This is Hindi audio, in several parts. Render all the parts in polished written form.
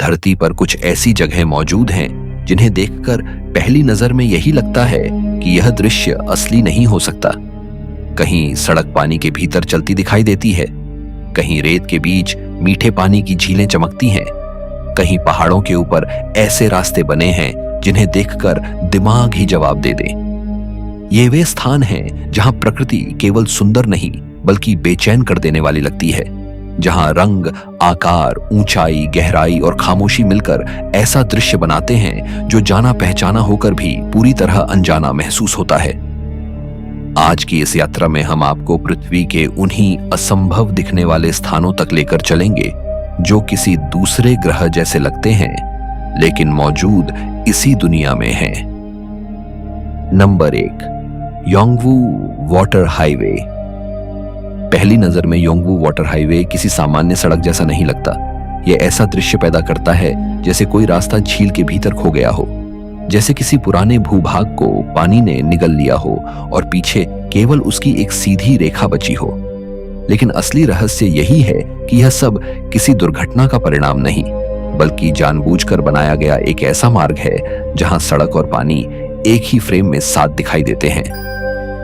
धरती पर कुछ ऐसी जगहें मौजूद हैं जिन्हें देखकर पहली नजर में यही लगता है कि यह दृश्य असली नहीं हो सकता। कहीं सड़क पानी के भीतर चलती दिखाई देती है, कहीं रेत के बीच मीठे पानी की झीलें चमकती हैं, कहीं पहाड़ों के ऊपर ऐसे रास्ते बने हैं जिन्हें देखकर दिमाग ही जवाब दे दे। ये वे स्थान हैं जहां प्रकृति केवल सुंदर नहीं बल्कि बेचैन कर देने वाली लगती है, जहां रंग, आकार, ऊंचाई, गहराई और खामोशी मिलकर ऐसा दृश्य बनाते हैं जो जाना पहचाना होकर भी पूरी तरह अनजाना महसूस होता है। आज की इस यात्रा में हम आपको पृथ्वी के उन्हीं असंभव दिखने वाले स्थानों तक लेकर चलेंगे जो किसी दूसरे ग्रह जैसे लगते हैं लेकिन मौजूद इसी दुनिया में हैं। Number 1, Yongwu water highway. पहली नजर में योंगवू वाटर हाईवे किसी सामान्य सड़क जैसा नहीं लगता। यह ऐसा दृश्य पैदा करता है जैसे कोई रास्ता झील के भीतर खो गया हो, जैसे किसी पुराने भूभाग को पानी ने निगल लिया हो और पीछे केवल उसकी एक सीधी रेखा बची हो। लेकिन असली रहस्य यही है कि यह सब किसी दुर्घटना का परिणाम नहीं बल्कि जानबूझकर बनाया गया एक ऐसा मार्ग है जहां सड़क और पानी एक ही फ्रेम में साथ दिखाई देते हैं।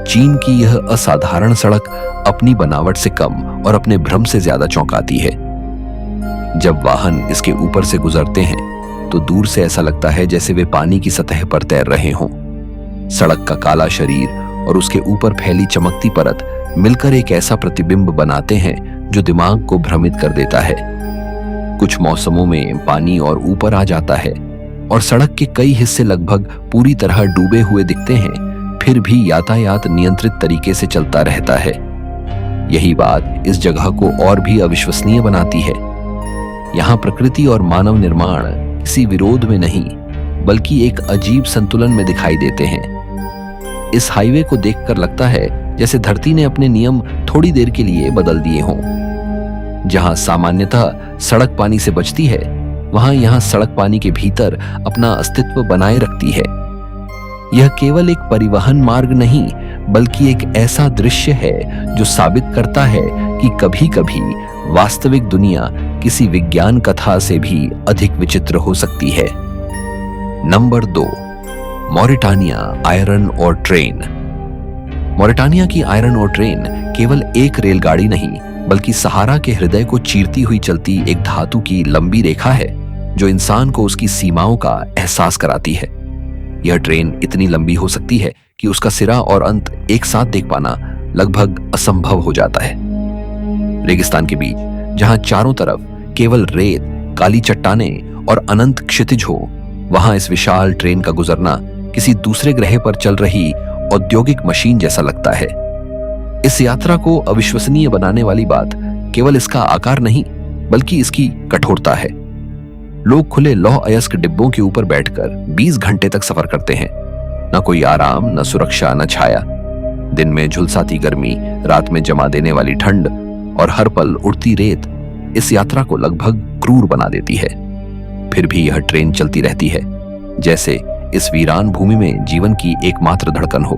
चीन की यह असाधारण सड़क अपनी बनावट से कम और अपने भ्रम से ज्यादा चौंकाती है। जब वाहन इसके ऊपर से गुजरते हैं तो दूर से ऐसा लगता है जैसे वे पानी की सतह पर तैर रहे हों। सड़क का काला शरीर और उसके ऊपर फैली चमकती परत मिलकर एक ऐसा प्रतिबिंब बनाते हैं जो दिमाग को भ्रमित कर देता है। कुछ मौसमों में पानी और ऊपर आ जाता है और सड़क के कई हिस्से लगभग पूरी तरह डूबे हुए दिखते हैं, फिर भी यातायात नियंत्रित तरीके से चलता रहता है। यही बात इस जगह को और भी अविश्वसनीय बनाती है। यहाँ प्रकृति और मानव निर्माण किसी विरोध में नहीं बल्कि एक अजीब संतुलन में दिखाई देते हैं। इस हाईवे को देखकर लगता है जैसे धरती ने अपने नियम थोड़ी देर के लिए बदल दिए हों। जहां सामान्यतः सड़क पानी से बचती है, वहां यहां सड़क पानी के भीतर अपना अस्तित्व बनाए रखती है। यह केवल एक परिवहन मार्ग नहीं बल्कि एक ऐसा दृश्य है जो साबित करता है कि कभी-कभी वास्तविक दुनिया किसी विज्ञान कथा से भी अधिक विचित्र हो सकती है। नंबर 2, मॉरिटानिया आयरन और ट्रेन। मॉरिटानिया की आयरन और ट्रेन केवल एक रेलगाड़ी नहीं बल्कि सहारा के हृदय को चीरती हुई चलती एक धातु की लंबी रेखा है जो इंसान को उसकी सीमाओं का एहसास कराती है। यह ट्रेन इतनी लंबी हो सकती है कि उसका सिरा और अंत एक साथ देख पाना लगभग असंभव हो जाता है। रेगिस्तान के बीच जहां चारों तरफ केवल रेत, काली चट्टानें और अनंत क्षितिज हो, वहां इस विशाल ट्रेन का गुजरना किसी दूसरे ग्रह पर चल रही औद्योगिक मशीन जैसा लगता है। इस यात्रा को अविश्वसनीय बनाने वाली बात केवल इसका आकार नहीं बल्कि इसकी कठोरता है। लोग खुले लौह अयस्क डिब्बों के ऊपर बैठकर 20 घंटे तक सफर करते हैं। न कोई आराम, न सुरक्षा, न छाया। दिन में झुलसाती गर्मी, रात में जमा देने वाली ठंड और हर पल उड़ती रेत इस यात्रा को लगभग क्रूर बना देती है। फिर भी यह ट्रेन चलती रहती है जैसे इस वीरान भूमि में जीवन की एकमात्र धड़कन हो।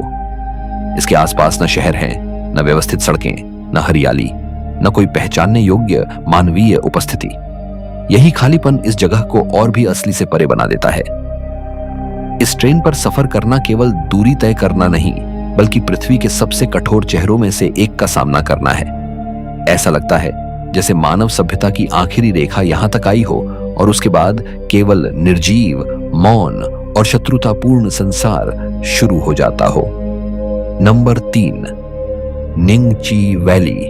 इसके आसपास न शहर हैं, न व्यवस्थित सड़कें, न हरियाली, न कोई पहचानने योग्य मानवीय उपस्थिति। यही खालीपन इस जगह को और भी असली से परे बना देता है। इस ट्रेन पर सफर करना केवल दूरी तय करना नहीं बल्कि पृथ्वी के सबसे कठोर चेहरों में से एक का सामना करना है। ऐसा लगता है जैसे मानव सभ्यता की आखिरी रेखा यहां तक आई हो और उसके बाद केवल निर्जीव, मौन और शत्रुतापूर्ण संसार शुरू हो जाता हो। Number 3, निंगची valley.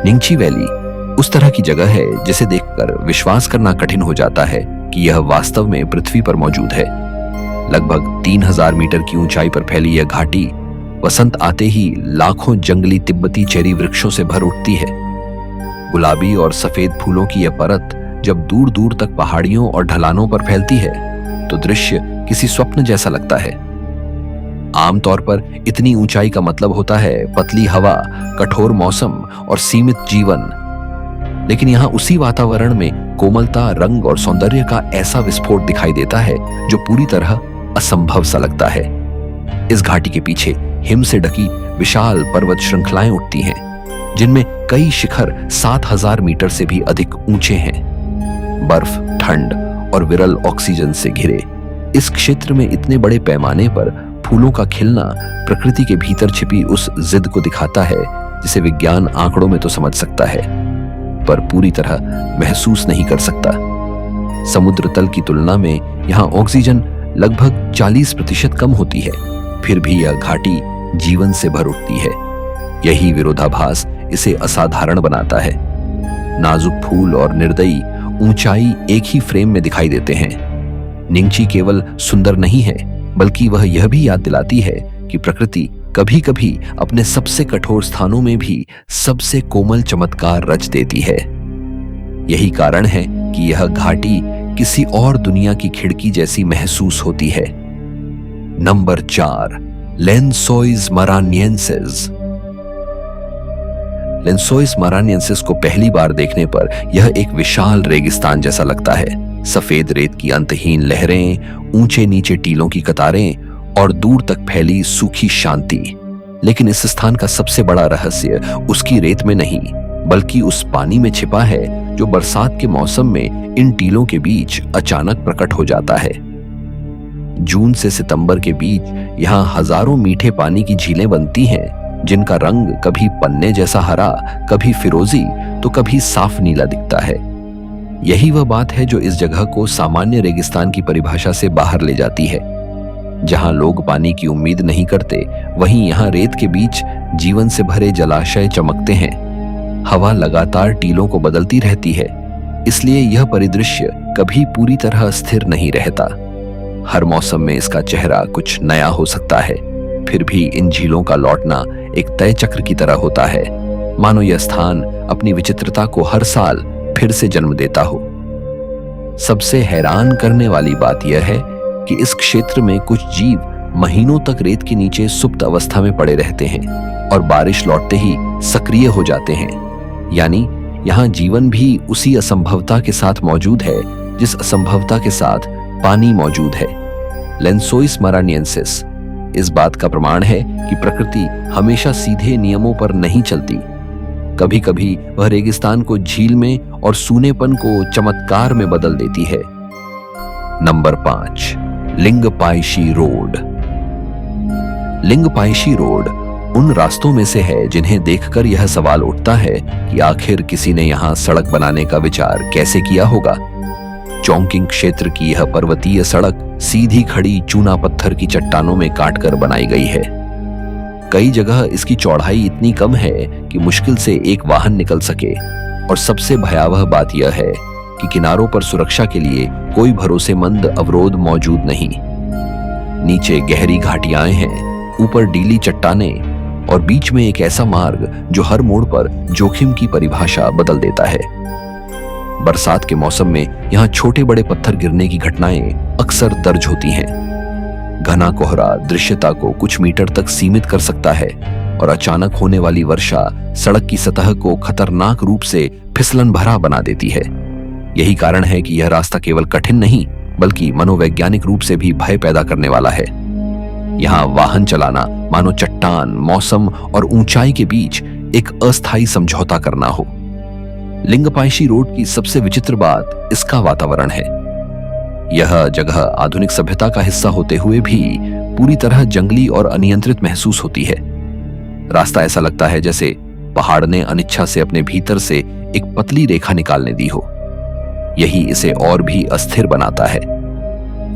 निंगची वैली उस तरह की जगह है जिसे देखकर विश्वास करना कठिन हो जाता है कि यह वास्तव में पृथ्वी पर मौजूद है। लगभग 3000 मीटर की ऊंचाई पर फैली यह घाटी वसंत आते ही लाखों जंगली तिब्बती चेरी वृक्षों से भर उठती है। गुलाबी और सफेद फूलों की यह परत जब दूर दूर तक पहाड़ियों और ढलानों पर फैलती है तो दृश्य किसी स्वप्न जैसा लगता है। आमतौर पर इतनी ऊंचाई का मतलब होता है पतली हवा, कठोर मौसम और सीमित जीवन। लेकिन यहाँ उसी वातावरण में कोमलता, रंग और सौंदर्य का ऐसा विस्फोट दिखाई देता है जो पूरी तरह असंभव सा लगता है। इस घाटी के पीछे हिम से ढकी विशाल पर्वत श्रृंखलाएं उठती हैं जिनमें कई शिखर 7000 मीटर से भी अधिक ऊंचे हैं। बर्फ, ठंड और विरल ऑक्सीजन से घिरे इस क्षेत्र में इतने बड़े पैमाने पर फूलों का खिलना प्रकृति के भीतर छिपी उस जिद को दिखाता है जिसे विज्ञान आंकड़ों में तो समझ सकता है, पर पूरी तरह महसूस नहीं कर सकता। समुद्र तल की तुलना में यहाँ ऑक्सीजन लगभग 40% कम होती है, फिर भी यह घाटी जीवन से भर उठती है। यही विरोधाभास इसे असाधारण बनाता है। नाजुक फूल और निर्दयी ऊंचाई एक ही फ्रेम में दिखाई देते हैं। निंगची केवल सुंदर नहीं है, बल्कि वह यह भी याद दिलाती है कि प्रकृति कभी कभी अपने सबसे कठोर स्थानों में भी सबसे कोमल चमत्कार रच देती है। यही कारण है कि यह घाटी किसी और दुनिया की खिड़की जैसी महसूस होती है। नंबर 4, लेंसोइस मारानिएंसिस। लेंसोइस मारानिएंसिस को पहली बार देखने पर यह एक विशाल रेगिस्तान जैसा लगता है। सफेद रेत की अंतहीन लहरें, ऊंचे नीचे टीलों की कतारें और दूर तक फैली सूखी शांति। लेकिन इस स्थान का सबसे बड़ा रहस्य उसकी रेत में नहीं, बल्कि उस पानी में छिपा है जो बरसात के मौसम में इन टीलों के बीच अचानक प्रकट हो जाता है। जून से सितंबर के बीच यहाँ हजारों मीठे पानी की झीलें बनती हैं, जिनका रंग कभी पन्ने जैसा हरा, कभी फिरोजी तो कभी साफ नीला दिखता है। यही वह बात है जो इस जगह को सामान्य रेगिस्तान की परिभाषा से बाहर ले जाती है। जहां लोग पानी की उम्मीद नहीं करते, वहीं यहाँ रेत के बीच जीवन से भरे जलाशय चमकते हैं। हवा लगातार टीलों को बदलती रहती है, इसलिए यह परिदृश्य कभी पूरी तरह स्थिर नहीं रहता। हर मौसम में इसका चेहरा कुछ नया हो सकता है। फिर भी इन झीलों का लौटना एक तय चक्र की तरह होता है, मानो यह स्थान अपनी विचित्रता को हर साल फिर से जन्म देता हो। सबसे हैरान करने वाली बात यह है कि इस क्षेत्र में कुछ जीव महीनों तक रेत के नीचे सुप्त अवस्था में पड़े रहते हैं और बारिश लौटते ही सक्रिय हो जाते हैं। यानी यहाँ जीवन भी उसी असंभवता के साथ मौजूद है जिस असंभवता के साथ पानी मौजूद है। लेंसोइस मारानिएंसिस इस बात का प्रमाण है कि प्रकृति हमेशा सीधे नियमों पर नहीं चलती। कभी कभी वह रेगिस्तान को झील में और सूनेपन को चमत्कार में बदल देती है। Number 5, Lingpaishi road. Lingpaishi road उन रास्तों में से है जिन्हें देखकर यह सवाल उठता है कि आखिर किसी ने यहाँ सड़क बनाने का विचार कैसे किया होगा। चोंगकिंग क्षेत्र की यह पर्वतीय सड़क सीधी खड़ी चूना पत्थर की चट्टानों में काटकर बनाई गई है। कई जगह इसकी चौड़ाई इतनी कम है कि मुश्किल से एक वाहन निकल सके, और सबसे भयावह बात यह है कि किनारों पर सुरक्षा के लिए कोई भरोसेमंद अवरोध मौजूद नहीं। नीचे गहरी घाटियां हैं, ऊपर डीली चट्टानें और बीच में एक ऐसा मार्ग जो हर मोड़ पर जोखिम की परिभाषा बदल देता है। बरसात के मौसम में यहाँ छोटे बड़े पत्थर गिरने की घटनाएं अक्सर दर्ज होती हैं। घना कोहरा दृश्यता को कुछ मीटर तक सीमित कर सकता है और अचानक होने वाली वर्षा सड़क की सतह को खतरनाक रूप से फिसलन भरा बना देती है। यही कारण है कि यह रास्ता केवल कठिन नहीं, बल्कि मनोवैज्ञानिक रूप से भी भय पैदा करने वाला है। यहाँ वाहन चलाना मानो चट्टान, मौसम और ऊंचाई के बीच एक अस्थायी समझौता करना हो। लिंगपाइशी रोड की सबसे विचित्र बात इसका वातावरण है। यह जगह आधुनिक सभ्यता का हिस्सा होते हुए भी पूरी तरह जंगली और अनियंत्रित महसूस होती है। रास्ता ऐसा लगता है जैसे पहाड़ ने अनिच्छा से अपने भीतर से एक पतली रेखा निकालने दी हो। यही इसे और भी अस्थिर बनाता है।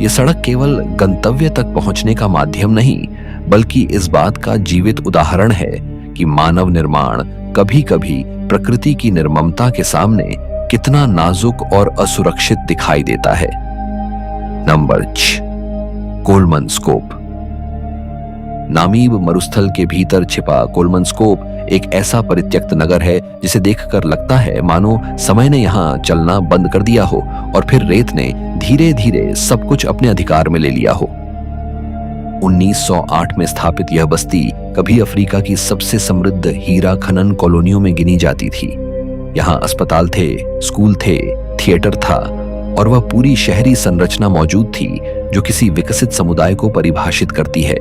यह सड़क केवल गंतव्य तक पहुंचने का माध्यम नहीं, बल्कि इस बात का जीवित उदाहरण है कि मानव निर्माण कभी कभी प्रकृति की निर्ममता के सामने कितना नाजुक और असुरक्षित दिखाई देता है। नंबर 6, कोलमनस्कोप। नामीब मरुस्थल के भीतर छिपा कोलमनस्कोप एक ऐसा परित्यक्त नगर है जिसे देखकर लगता है मानो समय ने यहाँ चलना बंद कर दिया हो और फिर रेत ने धीरे धीरे सब कुछ अपने अधिकार में ले लिया हो। 1908 में स्थापित यह बस्ती कभी अफ्रीका की सबसे समृद्ध हीरा खनन कॉलोनियों में गिनी जाती थी। यहाँ अस्पताल थे, स्कूल थे, थिएटर था और वह पूरी शहरी संरचना मौजूद थी जो किसी विकसित समुदाय को परिभाषित करती है।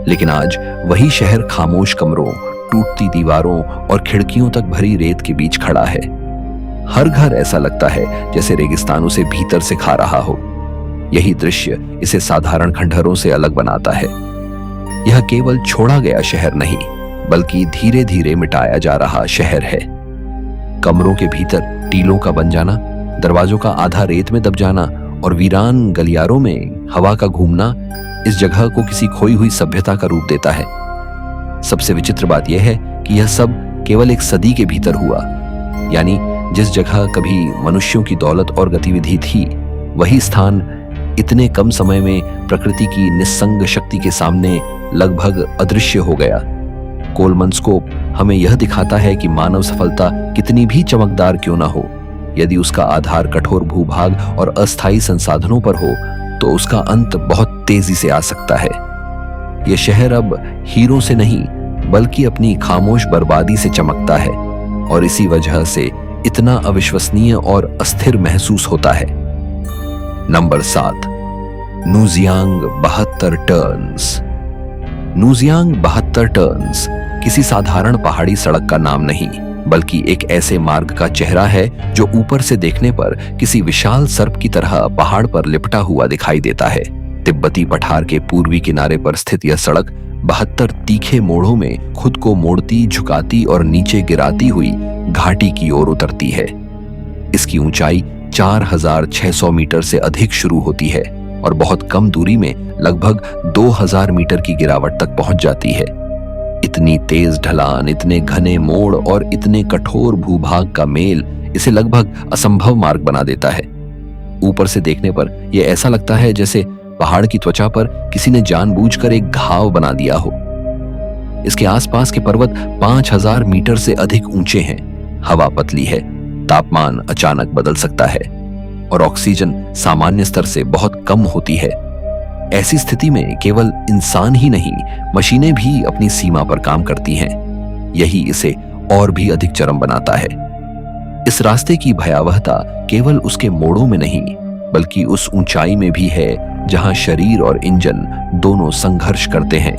लेकिन आज वही शहर खामोश कमरों, टूटती दीवारों और खिड़कियों तक भरी रेत के बीच खड़ा है। हर घर ऐसा लगता है जैसे रेगिस्तान उसे भीतर से खा रहा हो। यही दृश्य इसे साधारण खंडहरों से अलग बनाता है। यह केवल छोड़ा गया शहर नहीं, बल्कि धीरे धीरे मिटाया जा रहा शहर है। कमरों के भीतर टीलों का बन जाना, दरवाजों का आधा रेत में दब जाना और वीरान गलियारों में हवा का घूमना इस जगह को किसी खोई हुई सभ्यता का रूप देता है। सबसे विचित्र बात यह है कि यह सब केवल एक सदी के भीतर हुआ। यानी जिस जगह कभी मनुष्यों की दौलत और गतिविधि थी, वही स्थान इतने कम समय में प्रकृति की निस्संग शक्ति के सामने लगभग अदृश्य हो गया। कोलमनस्कोप हमें यह दिखाता है कि मानव सफलता कितनी भी चमकदार क्यों ना हो, यदि उसका आधार कठोर भूभाग और अस्थायी संसाधनों पर हो, तो उसका अंत बहुत तेजी से आ सकता है। यह शहर अब हीरों से नहीं, बल्कि अपनी खामोश बर्बादी से चमकता है, और इसी वजह से इतना अविश्वसनीय और अस्थिर महसूस होता है। Number 7, Nujiang 72 turns. Nujiang 72 turns किसी साधारण पहाड़ी सड़क का नाम नहीं, बल्कि एक ऐसे मार्ग का चेहरा है जो ऊपर से देखने पर किसी विशाल सर्प की तरह पहाड़ पर लिपटा हुआ दिखाई देता है। तिब्बती पठार के पूर्वी किनारे पर स्थित यह सड़क 72 तीखे मोड़ों में खुद को मोड़ती, झुकाती और नीचे गिराती हुई घाटी की ओर उतरती है। इसकी ऊंचाई 4600 मीटर से अधिक शुरू होती है और बहुत कम दूरी में लगभग 2000 मीटर की गिरावट तक पहुंच जाती है। इतनी तेज ढलान, इतने घने मोड़ और इतने कठोर भूभाग का मेल इसे लगभग असंभव मार्ग बना देता है। ऊपर से देखने पर यह ऐसा लगता है जैसे पहाड़ की त्वचा पर किसी ने जानबूझकर एक घाव बना दिया हो। इसके आसपास के पर्वत 5000 मीटर से अधिक ऊंचे हैं। हवा पतली है, तापमान अचानक बदल सकता है और ऑक्सीजन सामान्य स्तर से बहुत कम होती है। ऐसी स्थिति में केवल इंसान ही नहीं, मशीनें भी अपनी सीमा पर काम करती हैं। यही इसे और भी अधिक चरम बनाता है। इस रास्ते की भयावहता केवल उसके मोड़ों में नहीं, बल्कि उस ऊंचाई में भी है जहां शरीर और इंजन दोनों संघर्ष करते हैं।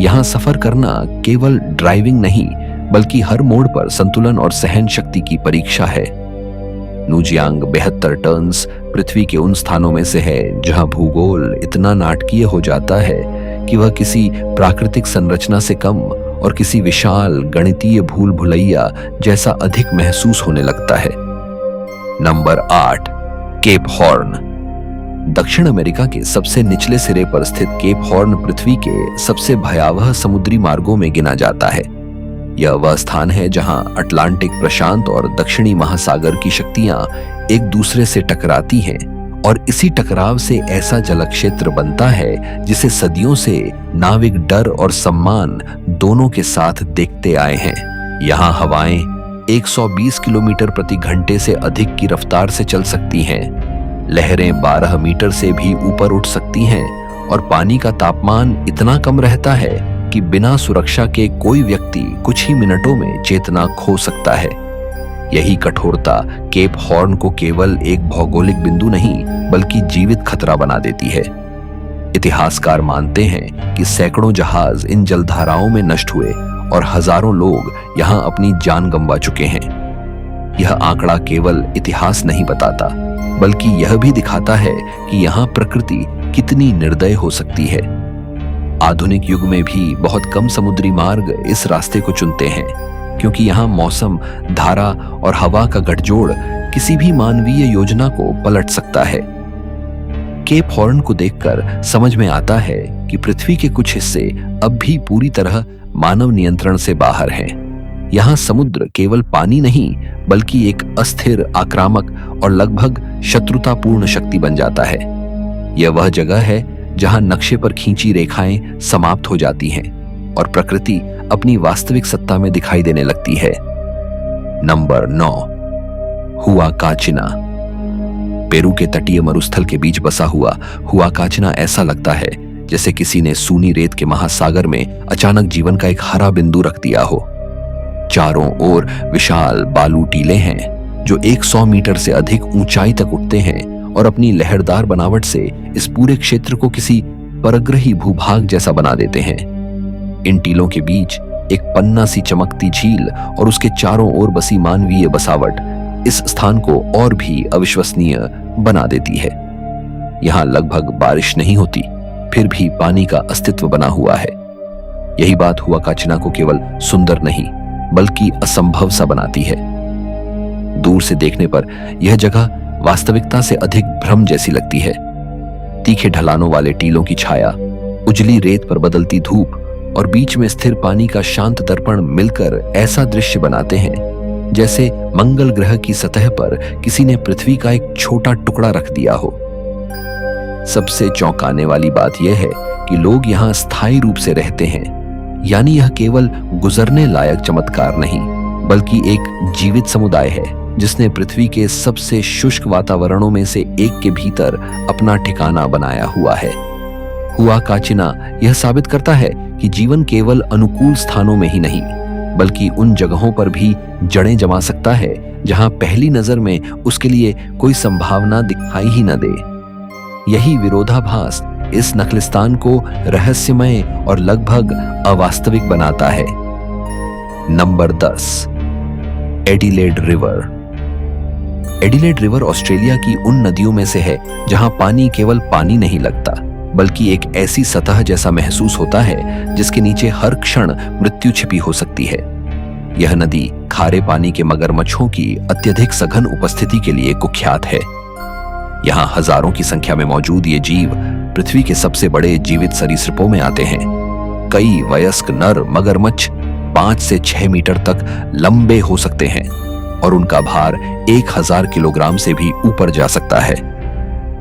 यहां सफर करना केवल ड्राइविंग नहीं, बल्कि हर मोड़ पर संतुलन और सहन शक्ति की परीक्षा है। नूजियांग 72 टर्न्स पृथ्वी के उन स्थानों में से है जहां भूगोल इतना नाटकीय हो जाता है कि वह किसी प्राकृतिक संरचना से कम और किसी विशाल गणितीय भूल भुलैया जैसा अधिक महसूस होने लगता है। Number 8, Cape Horn. दक्षिण अमेरिका के सबसे निचले सिरे पर स्थित केप हॉर्न पृथ्वी के सबसे भयावह समुद्री मार्गों में गिना जाता है। यह वह स्थान है जहां अटलांटिक, प्रशांत और दक्षिणी महासागर की शक्तियां एक दूसरे से टकराती हैं और इसी टकराव से ऐसा जलक्षेत्र बनता है जिसे सदियों से नाविक डर और सम्मान दोनों के साथ देखते आए हैं। यहाँ हवाएं 120 किलोमीटर प्रति घंटे से अधिक की रफ्तार से चल सकती हैं, लहरें 12 मीटर से भी ऊपर उठ सकती हैं और पानी का तापमान इतना कम रहता है कि बिना सुरक्षा के कोई व्यक्ति कुछ ही मिनटों में चेतना खो सकता है। यही कठोरता केप हॉर्न को केवल एक भौगोलिक बिंदु नहीं, बल्कि जीवित खतरा बना देती है। इतिहासकार मानते हैं कि सैकड़ों जहाज इन जलधाराओं में नष्ट हुए और हजारों लोग यहां अपनी जान गंवा चुके हैं। यह आंकड़ा केवल इतिहास नहीं बताता, बल्कि यह भी दिखाता है कि यहां प्रकृति कितनी निर्दय हो सकती है। आधुनिक युग में भी बहुत कम समुद्री मार्ग इस रास्ते को चुनते हैं, क्योंकि यहाँ मौसम, धारा और हवा का गठजोड़ किसी भी मानवीय योजना को पलट सकता है। केप हॉर्न को देखकर समझ में आता है कि पृथ्वी के कुछ हिस्से अब भी पूरी तरह मानव नियंत्रण से बाहर हैं। यहाँ समुद्र केवल पानी नहीं, बल्कि एक अस्थिर, आक्रामक और लगभग शत्रुतापूर्ण शक्ति बन जाता है। यह वह जगह है जहां नक्शे पर खींची रेखाएं समाप्त हो जाती हैं और प्रकृति अपनी वास्तविक सत्ता में दिखाई देने लगती है। नंबर 9, हुआकाचिना। पेरू के तटीय मरुस्थल के बीच बसा हुआ हुआकाचिना ऐसा लगता है जैसे किसी ने सूनी रेत के महासागर में अचानक जीवन का एक हरा बिंदु रख दिया हो। चारों ओर विशाल बालू टीले हैं जो 100 मीटर से अधिक ऊंचाई तक उठते हैं और अपनी लहरदार बनावट से इस पूरे क्षेत्र को किसी परग्रही भूभाग जैसा बना देते हैं। इन टीलों के बीच एक पन्ना सी चमकती झील और उसके चारों ओर बसी मानवीय बसावट इस स्थान को और भी अविश्वसनीय बना देती है। यहाँ लगभग बारिश नहीं होती, फिर भी पानी का अस्तित्व बना हुआ है। यही बात हुआ काचिना को केवल सुंदर नहीं बल्कि असंभव सा बनाती है। दूर से देखने पर यह जगह वास्तविकता से अधिक भ्रम जैसी लगती है। तीखे ढलानों वाले टीलों की छाया, उजली रेत पर बदलती धूप और बीच में स्थिर पानी का शांत दर्पण मिलकर ऐसा दृश्य बनाते हैं जैसे मंगल ग्रह की सतह पर किसी ने पृथ्वी का एक छोटा टुकड़ा रख दिया हो। सबसे चौंकाने वाली बात यह है कि लोग यहाँ स्थायी रूप से रहते हैं, यानी यह केवल गुजरने लायक चमत्कार नहीं बल्कि एक जीवित समुदाय है जिसने पृथ्वी के सबसे शुष्क वातावरणों में से एक के भीतर अपना ठिकाना बनाया हुआ है। हुआ काचिना यह साबित करता है कि जीवन केवल अनुकूल स्थानों में ही नहीं बल्कि उन जगहों पर भी जड़ें जमा सकता है जहां पहली नजर में उसके लिए कोई संभावना दिखाई ही न दे। यही विरोधाभास इस नखलिस्तान को रहस्यमय और लगभग अवास्तविक बनाता है। Number 10, Adelaide river. Adelaide river Australia की उन नदियों में से है जहां पानी केवल पानी नहीं लगता बल्कि एक ऐसी सतह जैसा महसूस होता है जिसके नीचे हर क्षण मृत्यु छिपी हो सकती है। यह नदी खारे पानी के मगरमच्छों की अत्यधिक सघन उपस्थिति के लिए कुख्यात है। यहाँ हजारों की संख्या में मौजूद ये जीव पृथ्वी के सबसे बड़े जीवित सरीसृपों में आते हैं। कई वयस्क नर मगरमच्छ 5 से 6 मीटर तक लंबे हो सकते हैं और उनका भार 1000 किलोग्राम से भी ऊपर जा सकता है।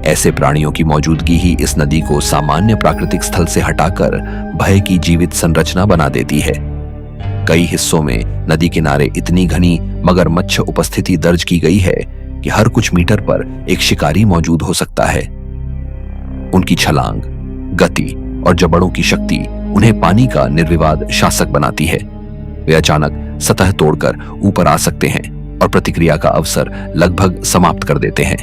ऐसे प्राणियों की मौजूदगी ही इस नदी को सामान्य प्राकृतिक स्थल से हटाकर भय की जीवित संरचना बना देती है। कई हिस्सों में नदी किनारे इतनी घनी मगरमच्छ उपस्थिति दर्ज की गई है कि हर कुछ मीटर पर एक शिकारी मौजूद हो सकता है। उनकी छलांग, गति और जबड़ों की शक्ति उन्हें पानी का निर्विवाद शासक बनाती है। वे अचानक सतह तोड़कर ऊपर आ सकते हैं और प्रतिक्रिया का अवसर लगभग समाप्त कर देते हैं।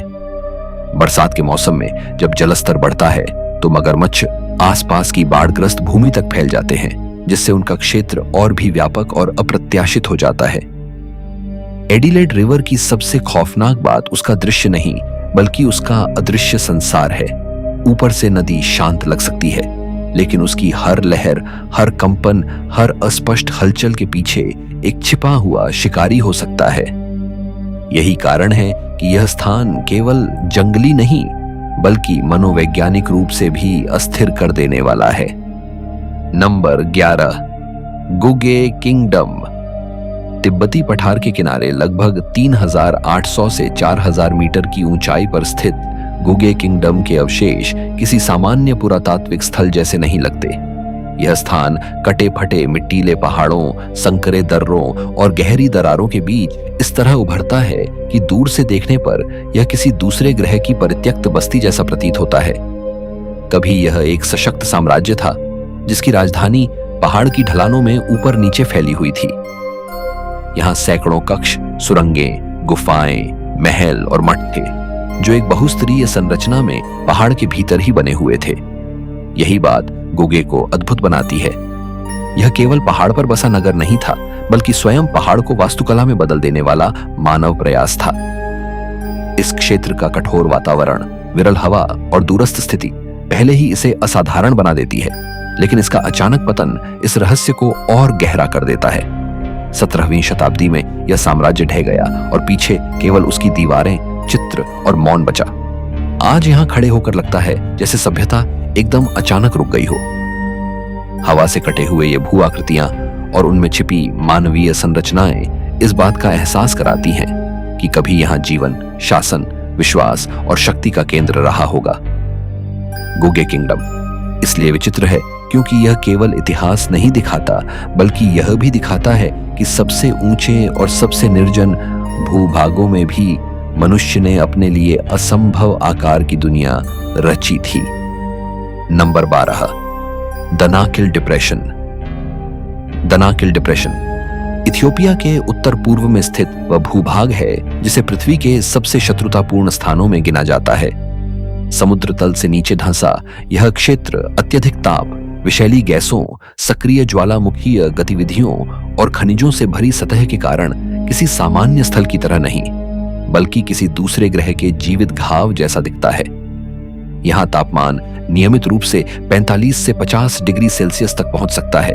बरसात के मौसम में जब जलस्तर बढ़ता है तो मगरमच्छ आसपास की बाढ़ग्रस्त भूमि तक फैल जाते हैं, जिससे उनका क्षेत्र और भी व्यापक और अप्रत्याशित हो जाता है। एडिलेड रिवर की सबसे खौफनाक बात उसका दृश्य नहीं बल्कि उसका अदृश्य संसार है। ऊपर से नदी शांत लग सकती है, लेकिन उसकी हर लहर, हर कंपन, हर अस्पष्ट हलचल के पीछे एक छिपा हुआ शिकारी हो सकता है। यही कारण है कि यह स्थान केवल जंगली नहीं बल्कि मनोवैज्ञानिक रूप से भी अस्थिर कर देने वाला है। Number 11, Guge kingdom. तिब्बती पठार के किनारे लगभग 3800 से 4000 मीटर की ऊंचाई पर स्थित गुगे किंगडम के अवशेष किसी सामान्य पुरातात्विक स्थल जैसे नहीं लगते। यह स्थान कटे फटे मिट्टीले पहाड़ों, संकरे दर्रों और गहरी दरारों के बीच इस तरह उभरता है कि दूर से देखने पर यह किसी दूसरे ग्रह की परित्यक्त बस्ती जैसा प्रतीत होता है। कभी यह एक सशक्त साम्राज्य था जिसकी राजधानी पहाड़ की ढलानों में ऊपर नीचे फैली हुई थी। यहाँ सैकड़ों कक्ष, सुरंगें, गुफाएं, महल और मठ थे जो एक बहुस्तरीय संरचना में पहाड़ के भीतर ही बने हुए थे। यही बात गुगे को अद्भुत बनाती है। यह केवल पहाड़ पर बसा नगर नहीं था बल्कि स्वयं पहाड़ को वास्तुकला में बदल देने वाला मानव प्रयास था। इस क्षेत्र का कठोर वातावरण, विरल हवा और दूरस्थ स्थिति पहले ही इसे असाधारण बना देती है, लेकिन इसका अचानक पतन इस रहस्य को और गहरा कर देता है। 17वीं शताब्दी में यह साम्राज्य ढह गया और पीछे केवल उसकी दीवारें, चित्र और मौन बचा। आज यहां खड़े होकर लगता है जैसे सभ्यता एकदम अचानक रुक गई हो। हवा से कटे हुए ये भू आकृतियां और उनमें छिपी मानवीय संरचनाएं इस बात का एहसास कराती हैं कि कभी यहां जीवन, शासन, विश्वास और शक्ति का केंद्र रहा होगा। गुगे किंगडम इसलिए विचित्र है क्योंकि यह केवल इतिहास नहीं दिखाता बल्कि यह भी दिखाता है कि सबसे ऊंचे और सबसे निर्जन भूभागों में भी मनुष्य ने अपने लिए असंभव आकार की दुनिया रची थी। Number 12, Danakil depression. Danakil depression Ethiopia के उत्तर पूर्व में स्थित वह भूभाग है जिसे पृथ्वी के सबसे शत्रुतापूर्ण स्थानों में गिना जाता है। समुद्र तल से नीचे धंसा यह क्षेत्र अत्यधिक ताप, विषैली गैसों, सक्रिय ज्वालामुखीय गतिविधियों और खनिजों से भरी सतह के कारण किसी सामान्य स्थल की तरह नहीं बल्कि किसी दूसरे ग्रह के जीवित घाव जैसा दिखता है। यहां तापमान नियमित रूप से 45 से 50 डिग्री सेल्सियस तक पहुंच सकता है।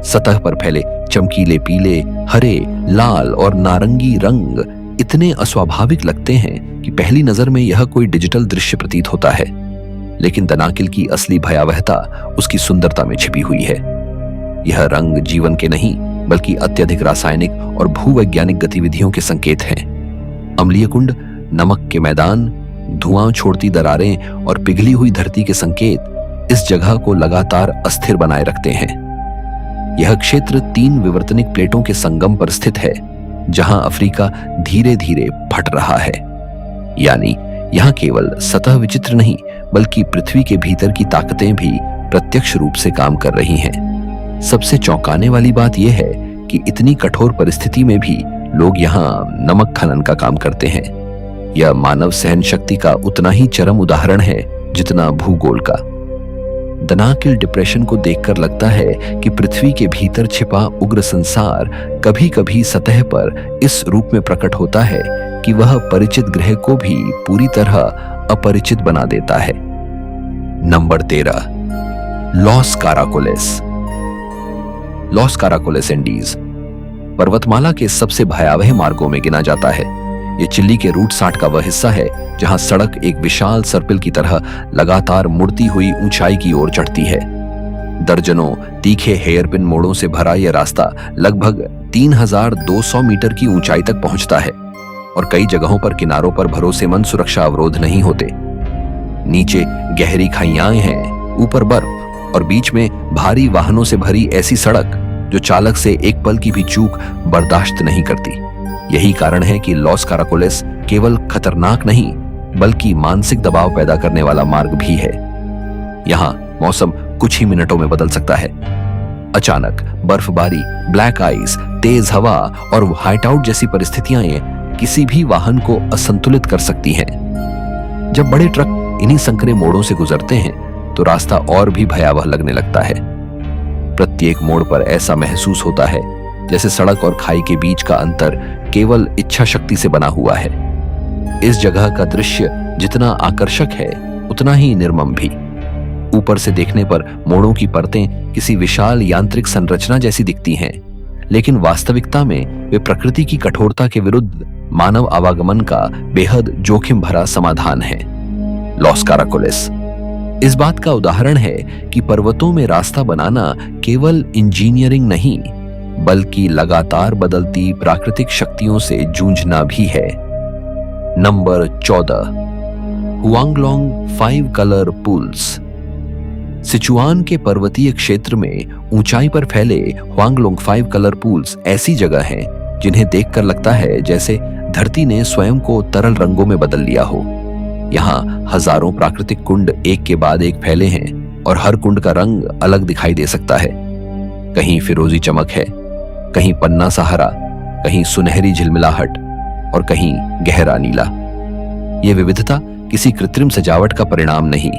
सतह पर फैले चमकीले पीले, हरे, लाल और नारंगी रंग इतने अस्वाभाविक लगते हैं कि पहली नजर में यह कोई डिजिटल दृश्य प्रतीत होता है, लेकिन दनाकिल की असली भयावहता उसकी सुंदरता में छिपी हुई है। यह रंग जीवन के नहीं बल्कि अत्यधिक रासायनिक और भूवैज्ञानिक गतिविधियों के संकेत हैं। अम्लीय कुंड, नमक के मैदान, धुआं छोड़ती दरारें और पिघली हुई धरती के संकेत इस जगह को लगातार अस्थिर बनाए रखते हैं। यह क्षेत्र 3 विवर्तनिक प्लेटों के संगम पर स्थित है, जहां अफ्रीका धीरे धीरे फट रहा है। यानी यहां केवल सतह विचित्र नहीं बल्कि पृथ्वी के भीतर की ताकतें भी प्रत्यक्ष रूप से काम कर रही हैं। सबसे चौंकाने वाली बात यह है कि इतनी कठोर परिस्थिति में भी लोग यहां नमक खनन का काम करते हैं। यह मानव सहन शक्ति का उतना ही चरम उदाहरण है जितना भूगोल का। दनाकिल डिप्रेशन को देखकर लगता है कि पृथ्वी के भीतर छिपा उग्र संसार कभी कभी सतह पर इस रूप में प्रकट होता है कि वह परिचित ग्रह को भी पूरी तरह अपरिचित बना देता है। Number 13, Los Caracoles. Los Caracoles Andes पर्वतमाला के सबसे भयावह मार्गों में गिना जाता है। ये चिली के रूट 60 का वह हिस्सा है जहां सड़क एक विशाल सर्पिल की तरह लगातार मुड़ती हुई ऊंचाई की ओर चढ़ती है। दर्जनों तीखे हेयरपिन मोड़ों से भरा यह रास्ता लगभग 3200 मीटर की ऊंचाई तक पहुंचता है और कई जगहों पर किनारों पर भरोसेमंद सुरक्षा अवरोध नहीं होते। नीचे गहरी खाइयां हैं, ऊपर बर्फ और बीच में भारी वाहनों से भरी ऐसी सड़क जो चालक से एक पल की भी चूक बर्दाश्त नहीं करती। यही कारण है कि लॉस काराकोलेस केवल खतरनाक नहीं बल्कि मानसिक दबाव पैदा करने वाला मार्ग भी है। यहां मौसम कुछ ही मिनटों में बदल सकता है। अचानक बर्फबारी, ब्लैक आइस, तेज हवा और हाइट आउट जैसी परिस्थितियां किसी भी वाहन को असंतुलित कर सकती हैं। जब बड़े ट्रक इन्हीं संकरे मोड़ों से गुजरते हैं तो रास्ता और भी भयावह लगने लगता है। प्रत्येक मोड़ पर ऐसा महसूस होता है जैसे सड़क और खाई के बीच का अंतर केवल इच्छा शक्ति से बना हुआ है। इस जगह का दृश्य जितना आकर्षक है उतना ही निर्मम भी। ऊपर से देखने पर मोड़ों की परतें किसी विशाल यांत्रिक संरचना जैसी दिखती हैं, लेकिन वास्तविकता में वे प्रकृति की कठोरता के विरुद्ध मानव आवागमन का बेहद जोखिम भरा समाधान है। लॉस काराकोलेस इस बात का उदाहरण है कि पर्वतों में रास्ता बनाना केवल इंजीनियरिंग नहीं बल्कि लगातार बदलती प्राकृतिक शक्तियों से जूझना भी है। Number 14, Huanglong 5 colour pools. Sichuan के पर्वतीय क्षेत्र में ऊंचाई पर फैले हुआंगलोंग 5 कलर पूल्स ऐसी जगह हैं जिन्हें देखकर लगता है जैसे धरती ने स्वयं को तरल रंगों में बदल लिया हो। यहाँ हजारों प्राकृतिक कुंड एक के बाद एक फैले हैं और हर कुंड का रंग अलग दिखाई दे सकता है। कहीं फिरोजी चमक है, कहीं पन्ना सा हरा, कहीं सुनहरी झिलमिलाहट और कहीं गहरा नीला। यह विविधता किसी कृत्रिम सजावट का परिणाम नहीं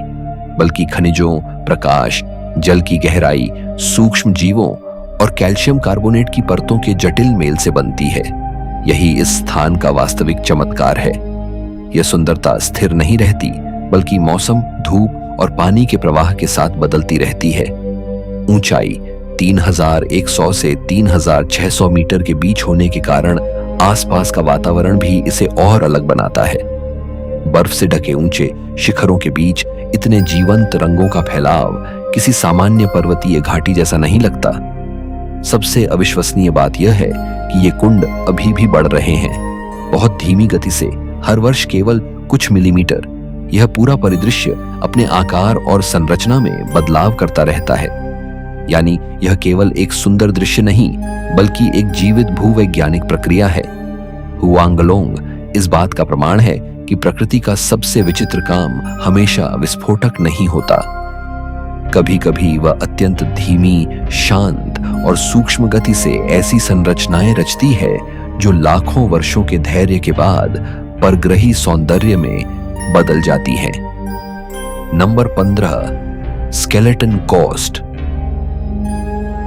बल्कि खनिजों, प्रकाश, जल की गहराई, सूक्ष्म जीवों और कैल्शियम कार्बोनेट की परतों के जटिल मेल से बनती है। यही इस स्थान का वास्तविक चमत्कार है। यह सुंदरता स्थिर नहीं रहती बल्कि मौसम, धूप और पानी के प्रवाह के साथ बदलती रहती है। ऊंचाई 3100 से 3600 मीटर के बीच होने के कारण आसपास का वातावरण भी इसे और अलग बनाता है। बर्फ से ढके ऊंचे शिखरों के बीच इतने जीवंत रंगों का फैलाव किसी सामान्य पर्वतीय घाटी जैसा नहीं लगता। सबसे अविश्वसनीय बात यह है कि ये कुंड अभी भी बढ़ रहे हैं, बहुत धीमी गति से, हर वर्ष केवल कुछ मिलीमीटर। यह पूरा परिदृश्य अपने आकार और संरचना में बदलाव करता रहता है। यानी यह केवल एक सुंदर दृश्य नहीं बल्कि एक जीवित भूवैज्ञानिक प्रक्रिया है। हुआंगलोंग इस बात का प्रमाण है कि प्रकृति का सबसे विचित्र काम हमेशा विस्फोटक नहीं होता। कभी कभी वह अत्यंत धीमी, शांत और सूक्ष्म गति से ऐसी संरचनाएं रचती है जो लाखों वर्षों के धैर्य के बाद परग्रही सौंदर्य में बदल जाती हैं। Number 15, skeleton coast.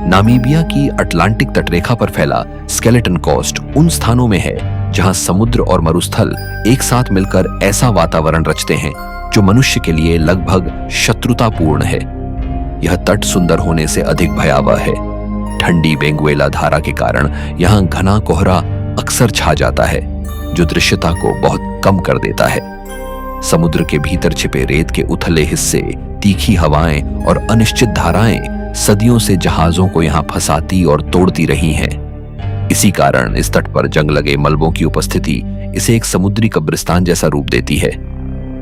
नामीबिया की अटलांटिक तटरेखा पर फैला स्केलेटन कोस्ट उन स्थानों में है जहां समुद्र और मरुस्थल एक साथ मिलकर ऐसा वातावरण रचते हैं जो मनुष्य के लिए लगभग शत्रुतापूर्ण है। यह तट सुंदर होने से अधिक भयावह है। ठंडी बेंगुएला धारा के कारण यहां घना कोहरा अक्सर छा जाता है, जो दृश्यता को बहुत कम कर देता है। समुद्र के भीतर छिपे रेत के उथले हिस्से, तीखी हवाएं और अनिश्चित धाराएं सदियों से जहाजों को यहां फंसाती और तोड़ती रही हैं। इसी कारण इस तट पर जंग लगे मलबों की उपस्थिति इसे एक समुद्री कब्रिस्तान जैसा रूप देती है।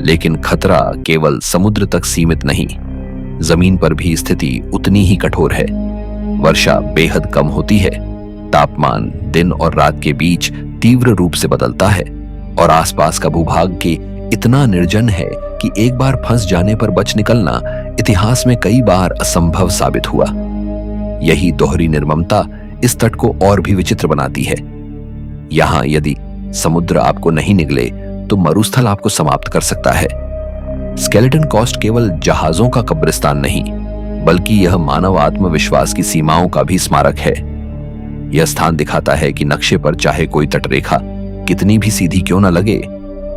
लेकिन खतरा केवल समुद्र तक सीमित नहीं, जमीन पर भी स्थिति उतनी ही कठोर है। वर्षा बेहद कम होती है, तापमान दिन और रात के बीच तीव्र रूप से बदलता है और आसपास का भूभाग के इतना निर्जन है कि एक बार फंस जाने पर बच निकलना इतिहास में कई बार असंभव साबित हुआ। यही दोहरी निर्ममता इस तट को और भी विचित्र बनाती है। यहां यदि समुद्र आपको नहीं निगले तो मरुस्थल आपको समाप्त कर सकता है। स्केलेटन कोस्ट केवल जहाजों का कब्रिस्तान नहीं, बल्कि यह मानव आत्मविश्वास की सीमाओं का भी स्मारक है। यह स्थान दिखाता है कि नक्शे पर चाहे कोई तटरेखा कितनी भी सीधी क्यों न लगे,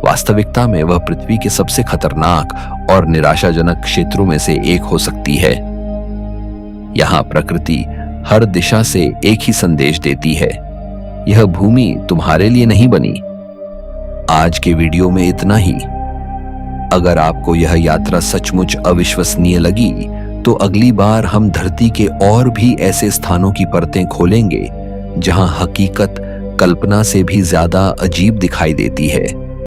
वास्तविकता में वह पृथ्वी के सबसे खतरनाक और निराशाजनक क्षेत्रों में से एक हो सकती है। यहां प्रकृति हर दिशा से एक ही संदेश देती है, यह भूमि तुम्हारे लिए नहीं बनी। आज के वीडियो में इतना ही। अगर आपको यह यात्रा सचमुच अविश्वसनीय लगी तो अगली बार हम धरती के और भी ऐसे स्थानों की परतें खोलेंगे जहां हकीकत कल्पना से भी ज्यादा अजीब दिखाई देती है।